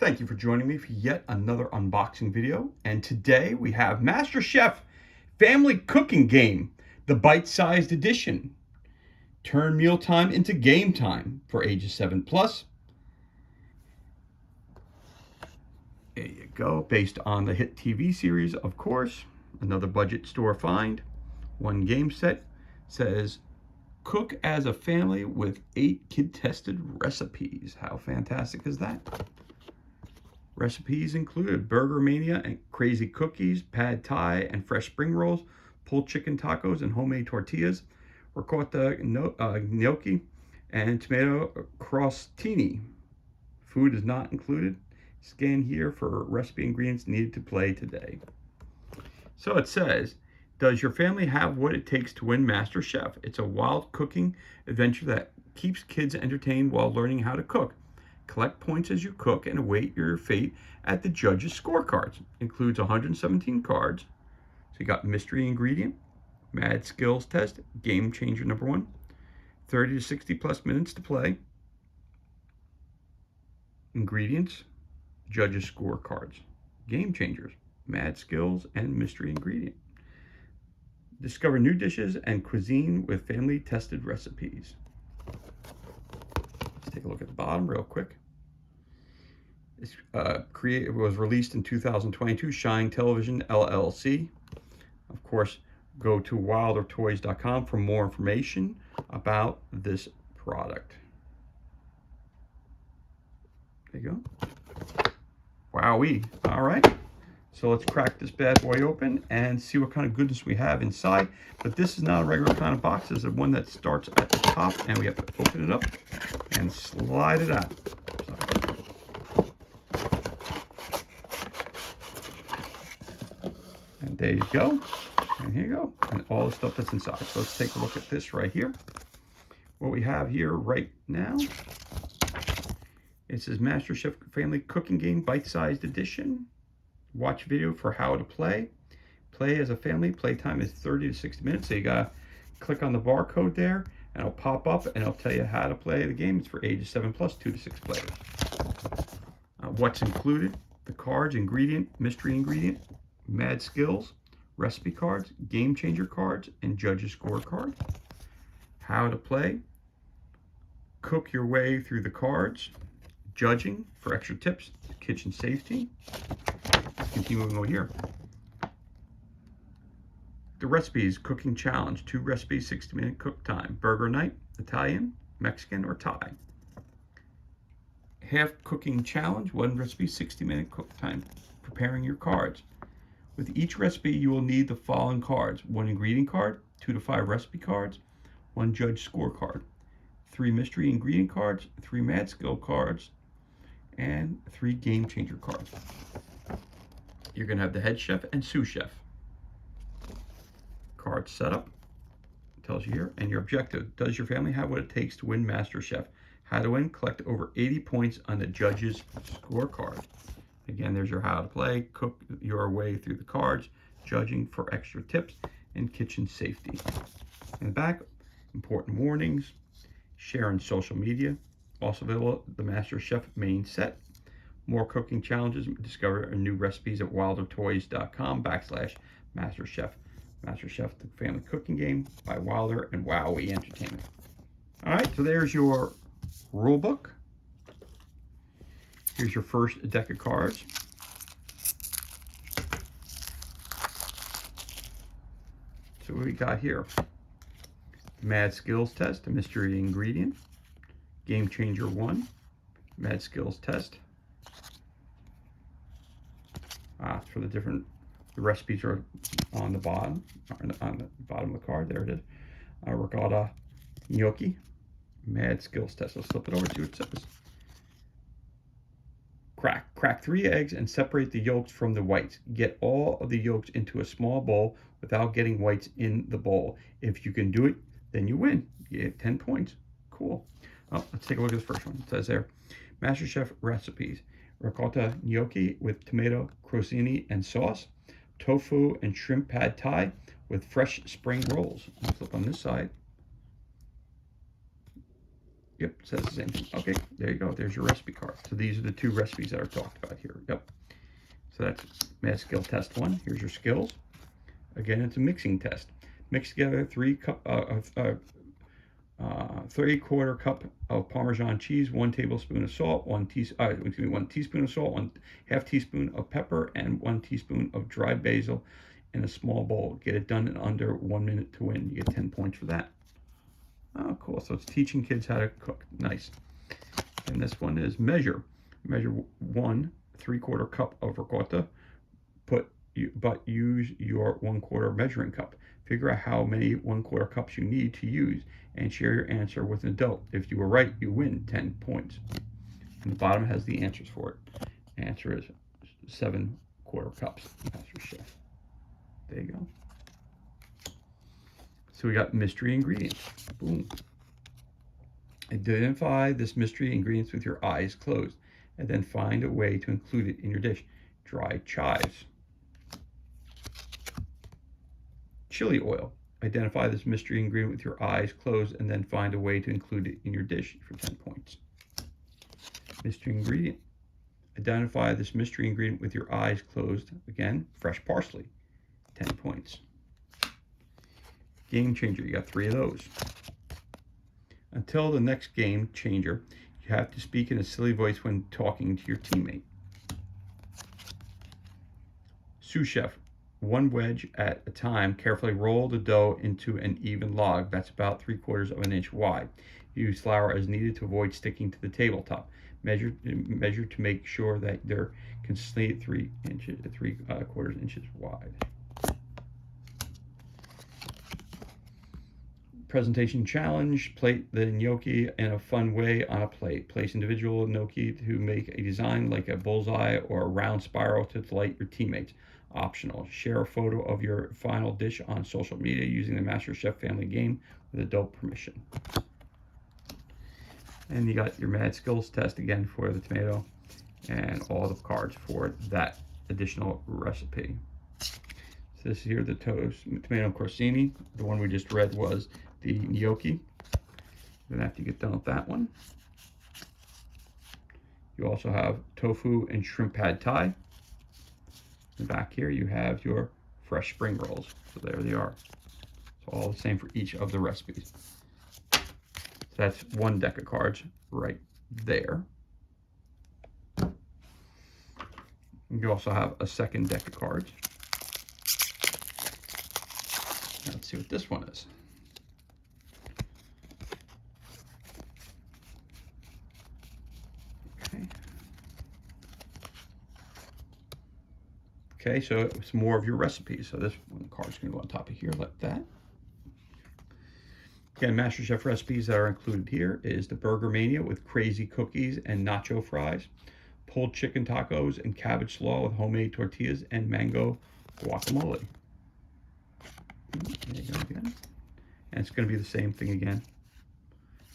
Thank you for joining me for yet another unboxing video. And today we have MasterChef Family Cooking Game, the bite-sized edition. Turn mealtime into game time for ages 7 plus. There you go, based on the hit TV series, of course. Another budget store find. One game set says, cook as a family with 8 kid-tested recipes. How fantastic is that? Recipes included Burger Mania and crazy cookies, pad thai and fresh spring rolls, pulled chicken tacos and homemade tortillas, ricotta gnocchi, and tomato crostini. Food is not included. Scan here for recipe ingredients needed to play today. So it says, does your family have what it takes to win MasterChef? It's a wild cooking adventure that keeps kids entertained while learning how to cook. Collect points as you cook and await your fate at the judges' scorecards. Includes 117 cards. So you got mystery ingredient, mad skills test, game changer number 1, 30 to 60 plus minutes to play, ingredients, judges' scorecards, game changers, mad skills, and mystery ingredient. Discover new dishes and cuisine with family tested recipes. Let's take a look at the bottom real quick. It was released in 2022, Shine Television LLC. Of course, go to wildertoys.com for more information about this product. There you go. Wowee. All right. So let's crack this bad boy open and see what kind of goodness we have inside. But this is not a regular kind of box. This is one that starts at the top, and we have to open it up and slide it out. And there you go. And here you go. And all the stuff that's inside. So let's take a look at this right here. What we have here right now, it says MasterChef Family Cooking Game Bite-Sized Edition. Watch video for how to play. Play as a family. Playtime is 30 to 60 minutes. So you gotta click on the barcode there and it'll pop up and it'll tell you how to play the game. It's for ages 7 plus, 2 to 6 players. What's included? The cards, ingredient, mystery ingredient, mad skills, recipe cards, game changer cards, and judges scorecards. How to play. Cook your way through the cards. Judging for extra tips. Kitchen safety. Continuing over here. The recipes, cooking challenge, 2 recipes, 60-minute cook time. Burger night, Italian, Mexican, or Thai. Half cooking challenge, 1 recipe, 60-minute cook time. Preparing your cards. With each recipe, you will need the following cards: 1 ingredient card, 2 to 5 recipe cards, 1 judge scorecard, 3 mystery ingredient cards, 3 mad skill cards, and 3 game changer cards. You're going to have the head chef and sous chef. Card setup tells you here, and your objective. Does your family have what it takes to win MasterChef? How to win: collect over 80 points on the judges' scorecard. Again, there's your how to play, cook your way through the cards, judging for extra tips, and kitchen safety. In the back, important warnings, share on social media. Also available, the MasterChef main set. More cooking challenges. Discover new recipes at wildertoys.com/MasterChef. MasterChef, the family cooking game by Wilder and Wowee Entertainment. All right, so there's your rule book. Here's your first deck of cards. So what we got here? Mad skills test, a mystery ingredient. Game changer 1, mad skills test. For the recipes are on the bottom, on the bottom of the card. There it is. Ricotta gnocchi, mad skills test. Let's flip it over, see what it says. Crack 3 eggs and separate the yolks from the whites. Get all of the yolks into a small bowl without getting whites in the bowl. If you can do it, then you win. You get 10 points. Cool. Oh, let's take a look at this first one. It says there, MasterChef recipes. Ricotta gnocchi with tomato crostini and sauce. Tofu and shrimp pad thai with fresh spring rolls. I'll flip on this side. Yep, it says the same thing. Okay, there you go. There's your recipe card. So these are the 2 recipes that are talked about here. Yep. So that's Math Skill Test 1. Here's your skills. Again, it's a mixing test. Mix together 3/4 cup of Parmesan cheese, 1 tablespoon of salt, 1 teaspoon of salt, 1/2 teaspoon of pepper, and 1 teaspoon of dried basil in a small bowl. Get it done in under 1 minute to win. You get 10 points for that. Oh, cool. So it's teaching kids how to cook. Nice. And this one is measure. Measure 1/3 cup of ricotta, but use your 1/4 measuring cup. Figure out how many 1/4 cups you need to use and share your answer with an adult. If you were right, you win 10 points. And the bottom has the answers for it. Answer is 7/4 cups. Master Chef. There you go. So we got mystery ingredients. Boom. Identify this mystery ingredients with your eyes closed, and then find a way to include it in your dish. Dried chives. Chili oil. Identify this mystery ingredient with your eyes closed, and then find a way to include it in your dish for 10 points. Mystery ingredient. Identify this mystery ingredient with your eyes closed. Again, fresh parsley. 10 points. Game changer. You got 3 of those. Until the next game changer, you have to speak in a silly voice when talking to your teammate. Sous chef. 1 wedge at a time. Carefully roll the dough into an even log that's about 3/4 of an inch wide. Use flour as needed to avoid sticking to the tabletop. Measure to make sure that they're consistently 3/4 inches wide. Presentation challenge. Plate the gnocchi in a fun way on a plate. Place individual gnocchi to make a design like a bullseye or a round spiral to delight your teammates. Optional. Share a photo of your final dish on social media using the Master Chef family game with adult permission. And you got your Mad Skills test again for the tomato and all the cards for that additional recipe. So this is here the tomato crostini. The one we just read was the gnocchi. Then after you get done with that one, you also have tofu and shrimp pad thai. And back here you have your fresh spring rolls. So there they are. It's all the same for each of the recipes. So that's 1 deck of cards right there. You also have a second deck of cards. Now let's see what this one is. Okay, so it's more of your recipes. So this one card's going to go on top of here like that. Again, Master Chef recipes that are included here is the Burger Mania with crazy cookies and nacho fries, pulled chicken tacos and cabbage slaw with homemade tortillas and mango guacamole. There you go again. And it's going to be the same thing again.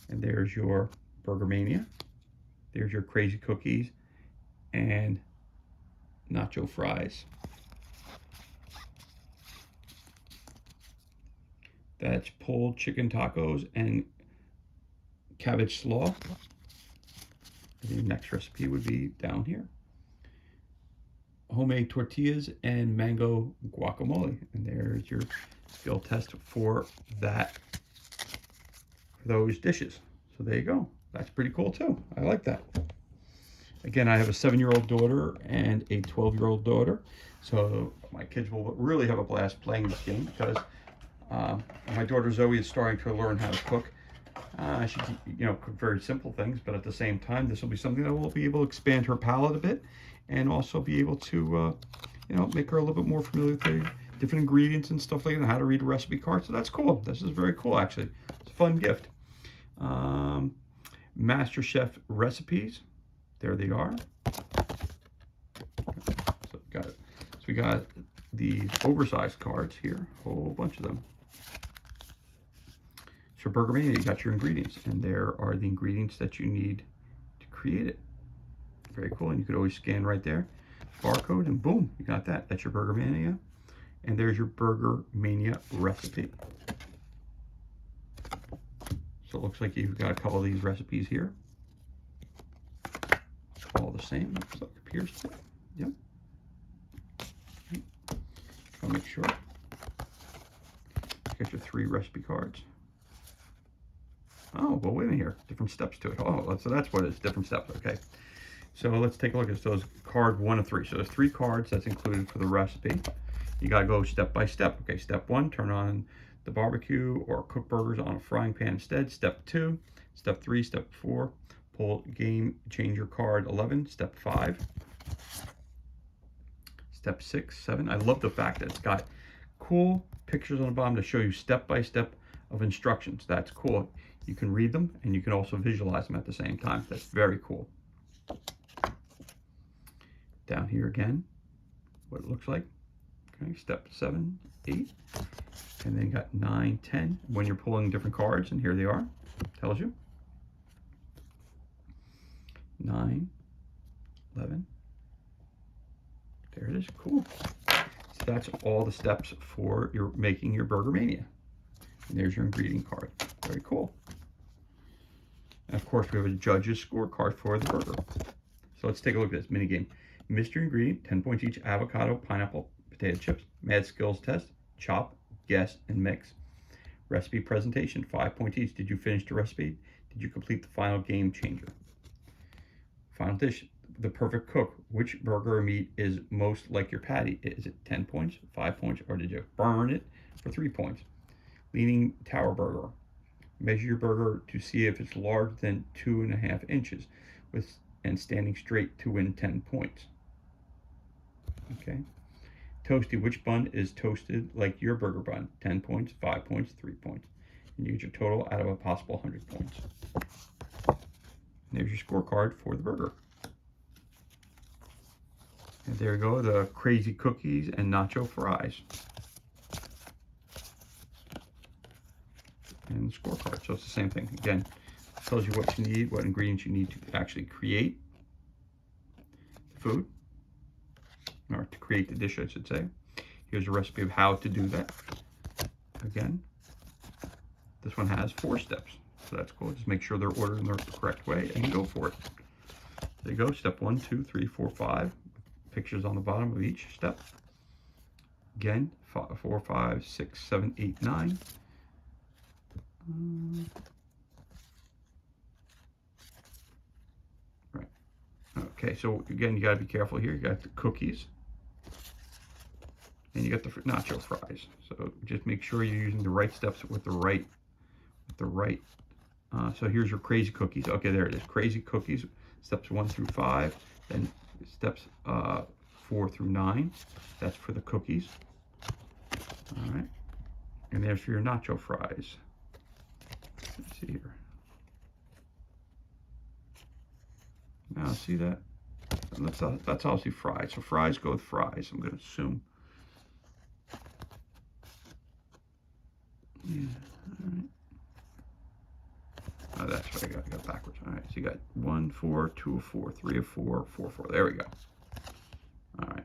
And there's your Burger Mania. There's your crazy cookies and nacho fries. That's pulled chicken tacos and cabbage slaw. The next recipe would be down here. Homemade tortillas and mango guacamole. And there's your skill test for that, for those dishes. So there you go. That's pretty cool too. I like that. Again, I have a 7-year-old daughter and a 12-year-old daughter. So my kids will really have a blast playing this game because my daughter Zoe is starting to learn how to cook. She can, cook very simple things, but at the same time, this will be something that will be able to expand her palate a bit and also be able to, make her a little bit more familiar with the different ingredients and stuff like that, how to read a recipe card. So that's cool. This is very cool, actually. It's a fun gift. Master Chef recipes. There they are. So got it. So we got these oversized cards here, a whole bunch of them. So Burger Mania, you got your ingredients, and there are the ingredients that you need to create it. Very cool, and you could always scan right there, barcode, and boom, you got that. That's your Burger Mania, and there's your Burger Mania recipe. So it looks like you've got a couple of these recipes here. All the same, looks like it appears to. Yep. Okay. I'll make sure. Get your 3 recipe cards. Oh, well, wait a minute here. Different steps to it. Oh, so that's what it is. Different steps. Okay. So let's take a look at those card 1 of 3. So there's 3 cards that's included for the recipe. You got to go step by step. Okay, step 1, turn on the barbecue or cook burgers on a frying pan instead. Step 2, step 3, step 4, pull game changer card 11. Step 5, step 6, 7. I love the fact that it's got cool pictures on the bottom to show you step by step of instructions. That's cool. You can read them and you can also visualize them at the same time. That's very cool. Down here again, what it looks like. Okay, step 7, 8, and then you got 9, 10. When you're pulling different cards, and here they are, tells you. 9, 11. There it is. Cool. So that's all the steps for your making your Burger Mania. And there's your ingredient card. Very cool. And of course, we have a judge's scorecard for the burger. So let's take a look at this mini game. Mystery ingredient, 10 points each: avocado, pineapple, potato chips. Mad skills test: chop, guess, and mix. Recipe presentation, 5 points each. Did you finish the recipe? Did you complete the final game changer? Final dish, the perfect cook. Which burger or meat is most like your patty? Is it 10 points, 5 points, or did you burn it for 3 points? Leaning tower burger. Measure your burger to see if it's larger than 2.5 inches and standing straight to win 10 points. Okay. Toasty, which bun is toasted like your burger bun? 10 points, 5 points, 3 points. And you get your total out of a possible 100 points. And there's your scorecard for the burger. And there you go, the crazy cookies and nacho fries. And the scorecard, so it's the same thing. Again, it tells you what you need, what ingredients you need to actually create the food, or to create the dish, I should say. Here's a recipe of how to do that. Again, this one has 4 steps, so that's cool. Just make sure they're ordered in the correct way and go for it. There you go, step 1, 2, 3, 4, 5. Pictures on the bottom of each step. Again, 4, 5, 6, 7, 8, 9. Right. Okay, so again, you got to be careful here. You got the cookies, and you got the nacho fries. So just make sure you're using the right steps with the right. So here's your crazy cookies. Okay, there it is. Crazy cookies. Steps 1 through 5. Then steps 4 through 9. That's for the cookies. All right. And there's for your nacho fries. Let's see here. Now, see that? That's obviously fries. So fries go with fries, I'm going to assume. Yeah, all right. Oh, that's what I got backwards. All right, so you got 1, 4, 2 of 4, 3 of 4, 4, 4. There we go. All right.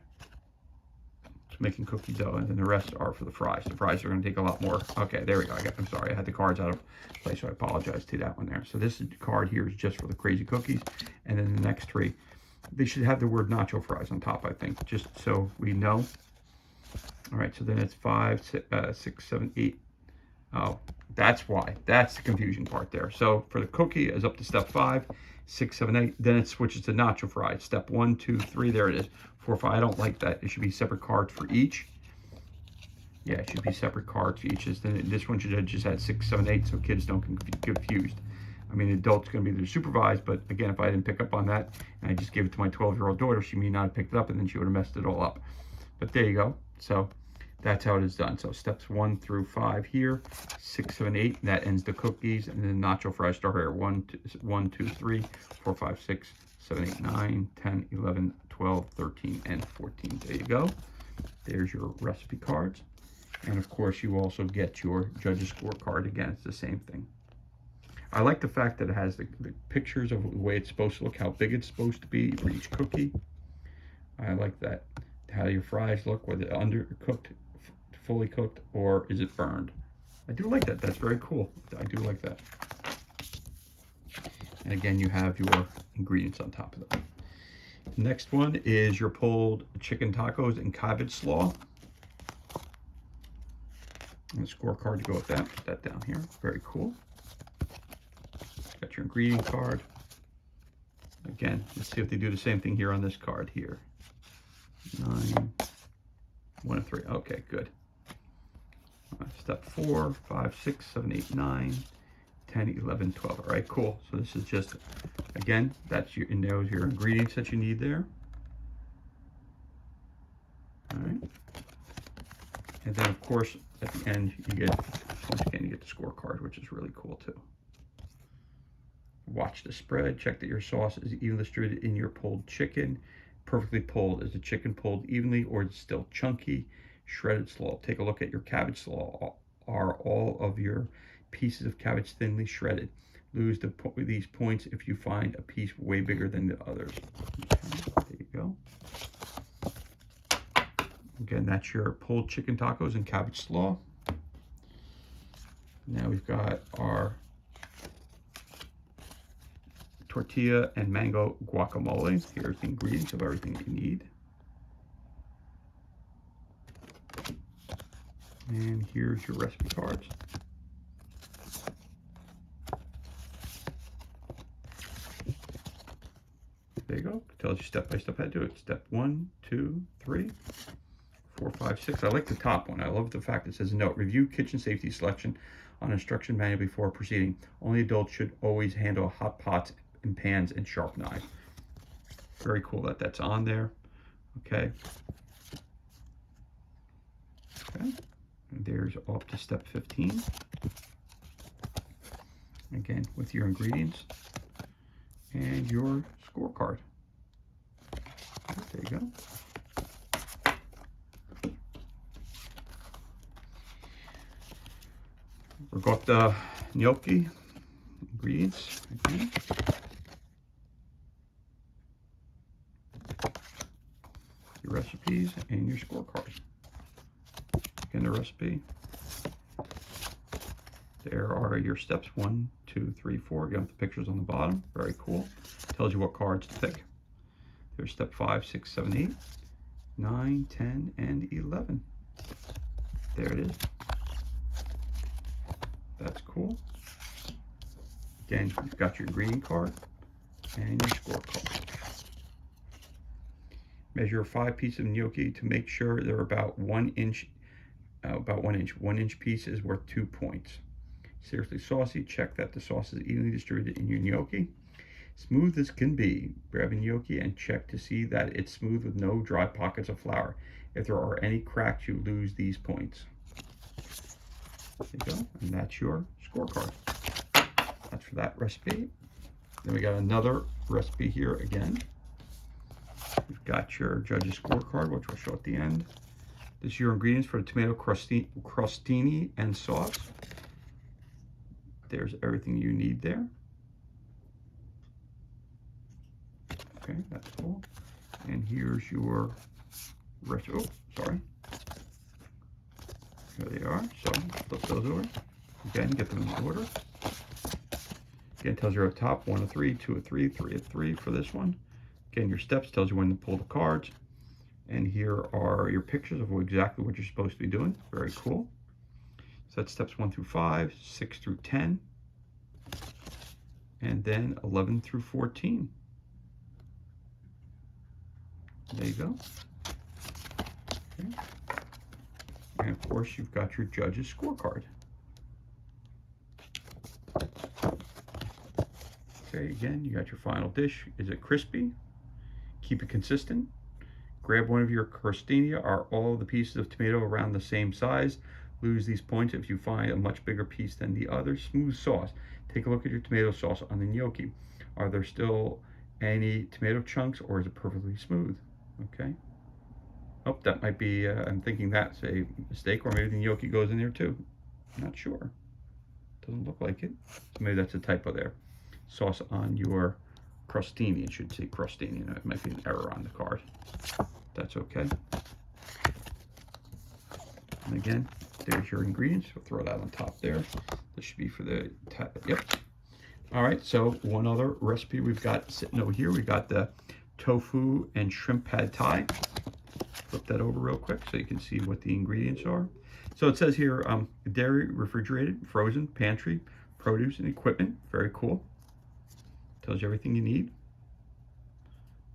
Making cookie dough, and then the rest are for the fries. The fries are going to take a lot more. Okay, there we go. I'm sorry, I had the cards out of place, so I apologize to that one there. So this card here is just for the crazy cookies, and then the next 3, they should have the word nacho fries on top, I think, just so we know. All right, so then it's 5, 6, 7, 8. Oh, that's why. That's the confusion part there. So for the cookie is up to step 5, 6, 7, 8. Then it switches to nacho fries. Step 1, 2, 3. There it is. 4, 5. I don't like that. It should be separate cards for each. Yeah, it should be separate cards for each. This one should have just had 6, 7, 8, so kids don't get confused. I mean, adults going to be supervised, but again, if I didn't pick up on that and I just gave it to my 12-year-old daughter, she may not have picked it up, and then she would have messed it all up. But there you go. So that's how it is done. So steps 1 through 5 here, 6, 7, 8. That ends the cookies, and then nacho fries start here. 1, 2, 3, 4, 5, 6, 7, 8, 9, 10, 11, 12, 13, and 14. There you go. There's your recipe cards. And of course, you also get your judge's scorecard. Again, it's the same thing. I like the fact that it has the pictures of the way it's supposed to look, how big it's supposed to be for each cookie. I like that. How your fries look, whether undercooked, fully cooked, or is it burned. I do like that. That's very cool. I do like that. And again, you have your ingredients on top of them. The next one is your pulled chicken tacos and cabbage slaw. And a scorecard to go with that. Put that down here. Very cool. Got your ingredient card. Again, let's see if they do the same thing here on this card here. 9, 1 and 3. Okay, good. Step 4, 5, 6, 7, 8, 9, 10, 11, 12. All right, cool. So this is just, again, that's your, and those your ingredients that you need there. All right. And then, of course, at the end, you get, once again, you get the scorecard, which is really cool too. Watch the spread. Check that your sauce is evenly distributed in your pulled chicken. Perfectly pulled. Is the chicken pulled evenly or is it still chunky? Shredded slaw. Take a look at your cabbage slaw. Are all of your pieces of cabbage thinly shredded? Lose these points if you find a piece way bigger than the others. Okay, there you go. Again, that's your pulled chicken tacos and cabbage slaw. Now we've got our tortilla and mango guacamole. Here's the ingredients of everything you need. And here's your recipe cards. There you go. It tells you step by step how to do it. Step 1, 2, 3, 4, 5, 6. I like the top one. I love the fact it says note. Review kitchen safety selection on instruction manual before proceeding. Only adults should always handle hot pots and pans and sharp knives. Very cool that that's on there. Okay. Okay. And there's up to step 15. Again, with your ingredients and your scorecard. There you go. Ricotta gnocchi ingredients. Again. Your recipes and your scorecard. Again, the recipe. There are your steps 1, 2, 3, 4. Again, with the pictures on the bottom. Very cool. Tells you what cards to pick. There's step 5, 6, 7, 8, 9, 10, and 11. There it is. That's cool. Again, you've got your ingredient card and your scorecard. Measure 5 pieces of gnocchi to make sure they're about 1 inch. 1 inch piece is worth 2 points. Seriously saucy. Check that the sauce is evenly distributed in your gnocchi. Smooth as can be. Grab a gnocchi and check to see that it's smooth with no dry pockets of flour. If there are any cracks, you lose these points. There you go. And that's your scorecard. That's for that recipe. Then we got another recipe here again. We've got your judge's scorecard, which we'll show at the end. This is your ingredients for the tomato crostini and sauce. There's everything you need there. Okay, that's cool. And here's your recipe. Oh, sorry. Here they are. So flip those over. Again, get them in order. Again, tells you at the top 1 of 3, 2 of 3, 3 of 3 for this one. Again, your steps tells you when to pull the cards. And here are your pictures of exactly what you're supposed to be doing. Very cool. So that's steps 1 through 5, 6 through 10, and then 11 through 14. There you go. Okay. And of course, you've got your judge's scorecard. Okay, again, you got your final dish. Is it crispy? Keep it consistent. Grab one of your crostini. Are all the pieces of tomato around the same size? Lose these points if you find a much bigger piece than the other. Smooth sauce. Take a look at your tomato sauce on the gnocchi. Are there still any tomato chunks or is it perfectly smooth? Okay. Oh, that might be, I'm thinking that's a mistake, or maybe the gnocchi goes in there too. Not sure. Doesn't look like it. So maybe that's a typo there. Sauce on your crostini. It should say crostini. It might be an error on the card. That's okay. And again, there's your ingredients. We'll throw that on top there. This should be for the, yep. All right, so one other recipe we've got sitting over here. We got the tofu and shrimp pad thai. Flip that over real quick so you can see what the ingredients are. So it says here, dairy, refrigerated, frozen, pantry, produce, and equipment. Very cool. Tells you everything you need.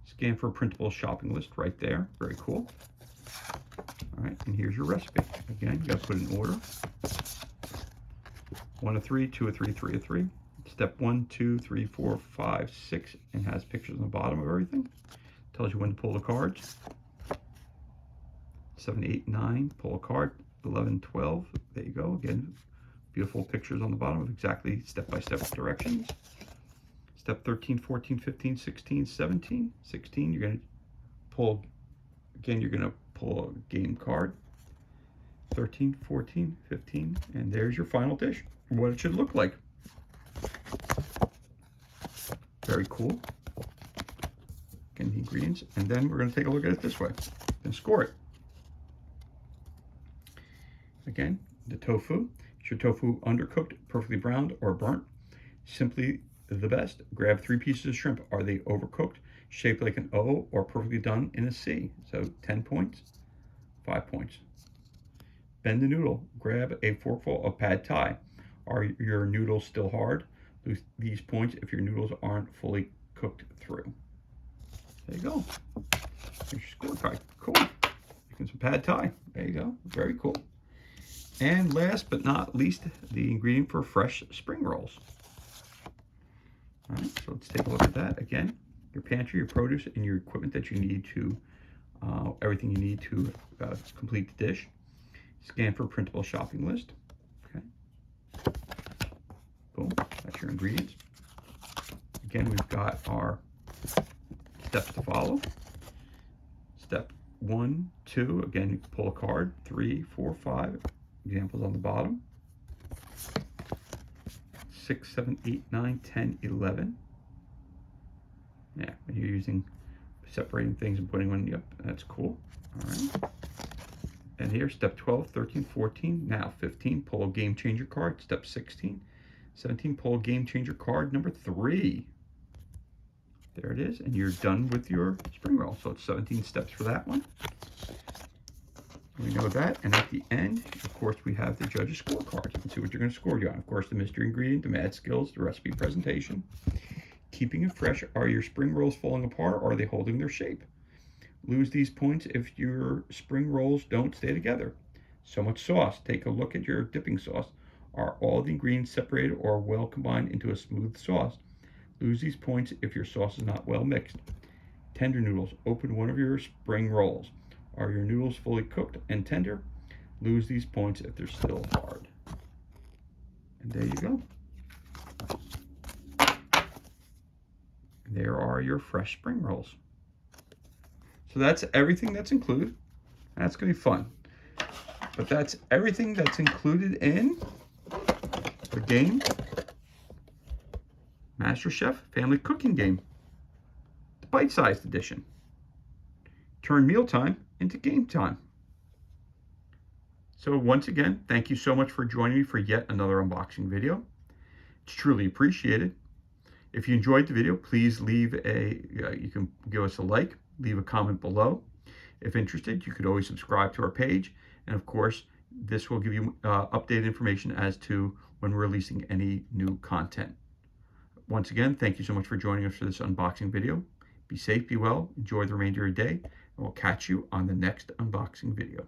Scan for a printable shopping list right there. Very cool. All right, and here's your recipe. Again, you got to put in order. 1 of 3, 2 of 3, 3 of 3. Step 1, 2, 3, 4, 5, 6, and has pictures on the bottom of everything. Tells you when to pull the cards. 7, 8, 9, pull a card. 11, 12, there you go. Again, beautiful pictures on the bottom of exactly step-by-step directions. Step 13, 14, 15, 16, 17. 16, you're going to pull, again, you're going to pull a game card. 13, 14, 15, and there's your final dish, what it should look like. Very cool. Again, the ingredients, and then we're going to take a look at it this way and score it. Again, the tofu. Is your tofu undercooked, perfectly browned, or burnt? Simply the best. Grab 3 pieces of shrimp. Are they overcooked, shaped like an O, or perfectly done in a C? So 10 points, 5 points. Bend the noodle. Grab a forkful of pad thai. Are your noodles still hard? Lose these points if your noodles aren't fully cooked through. There you go. Here's your scorecard. Cool. Making some pad thai. There you go. Very cool. And last but not least, the ingredient for fresh spring rolls. All right, so let's take a look at that. Again, your pantry, your produce, and your equipment that you need to, everything you need to complete the dish. Scan for printable shopping list. Okay. Boom, that's your ingredients. Again, we've got our steps to follow. Step 1, 2, again, you can pull a card. 3, 4, 5. Examples on the bottom. 6, 7, 8, 9, 10, 11. Yeah, when you're using separating things and putting one, yep, that's cool. All right. And here, step 12, 13, 14. Now 15, pull a game changer card. Step 16, 17, pull a game changer card number 3. There it is, and you're done with your spring roll. So it's 17 steps for that one. We know that, and at the end, of course, we have the judge's scorecard. You can see what you're going to score you on. Of course, the mystery ingredient, the mad skills, the recipe presentation. Keeping it fresh, are your spring rolls falling apart, or are they holding their shape? Lose these points if your spring rolls don't stay together. So much sauce. Take a look at your dipping sauce. Are all the ingredients separated or well combined into a smooth sauce? Lose these points if your sauce is not well mixed. Tender noodles. Open one of your spring rolls. Are your noodles fully cooked and tender? Lose these points if they're still hard. And there you go. There are your fresh spring rolls. So that's everything that's included. That's going to be fun. But that's everything that's included in the game, MasterChef Family Cooking Game, the bite-sized edition. Turn mealtime into game time. So once again, thank you so much for joining me for yet another unboxing video. It's truly appreciated. If you enjoyed the video, please leave you can give us a like, leave a comment below. If interested, you could always subscribe to our page. And of course, this will give you updated information as to when we're releasing any new content. Once again, thank you so much for joining us for this unboxing video. Be safe, be well, enjoy the remainder of your day, and we'll catch you on the next unboxing video.